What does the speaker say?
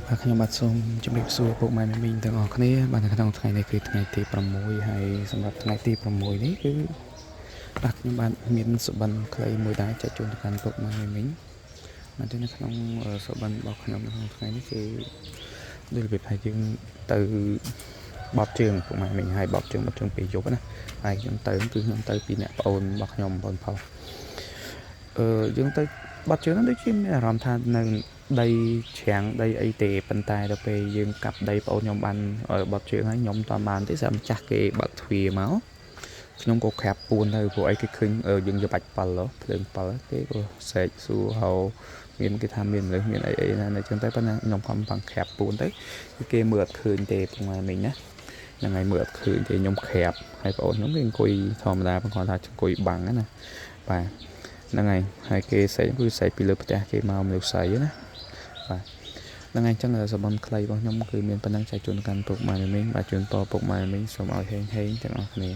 បាទខ្ញុំបាទសូមជម្រាបសួរពុកម៉ែមីងទាំងអស់គ្នាបាទនៅក្នុងថ្ងៃនេះគឺថ្ងៃទី6ហើយសម្រាប់ថ្ងៃទី6នេះគឺបាទខ្ញុំបាទមានសុបិនខ្លីមួយដែរចែកជូនទៅកាន់ពុកម៉ែមីងបាទនៅក្នុងសុបិនរបស់ខ្ញុំនៅក្នុងថ្ងៃនេះគឺដូចរបៀបថាយើងទៅបបជើងពុកម៉ែមីងហើយបបជើងពេលយប់ណាហើយខ្ញុំទៅគឺខ្ញុំទៅពីអ្នកប្អូនរបស់ខ្ញុំបងផលយើងទៅបបជើងហ្នឹងដូចជាមានអារម្មណ៍ថានៅដីច្រាំងដីអីទេប៉ុន្តែដល់ពេលយើងកាប់ដីប្អូនខ្ញុំបានបត់ជើងហើយខ្ញុំតបានទេស្អាម្ចាស់គេបើកទ្វារមកខ្ញុំក៏ក្រាបពួនទៅព្រោះអីគេឃើញយើងយកបាច់7ភ្លើង7គេក៏ស្រែកសួរហៅមានគេថាមានមនុស្សមានអីណានៅចឹងទៅប៉ុន្តែខ្ញុំខំផាំងក្រាបពួនទៅគេមើលអត់ឃើញទេពុកម៉ែមីងណាហ្នឹងហើយមើលអត់ឃើញទេខ្ញុំក្រាបហើយប្អូនខ្ញុំគេអង្គុយធម្មតាបងគាត់ថាអង្គុយបាំងណាបាទហ្នឹងហើយគេស្រែកគឺស្រែកពីលើផ្ទះគេមកមនុស្សស្រីណាបាទហ្នឹងហើយអញ្ចឹងសបនខ្លីរបស់ខ្ញុំគឺមានប៉ុណ្ណឹងចែកជូនកាន់ពុកម៉ែមីងបាទជូនពរពុកម៉ែមីងសូមឲ្យហេងទាំងអស់គ្នា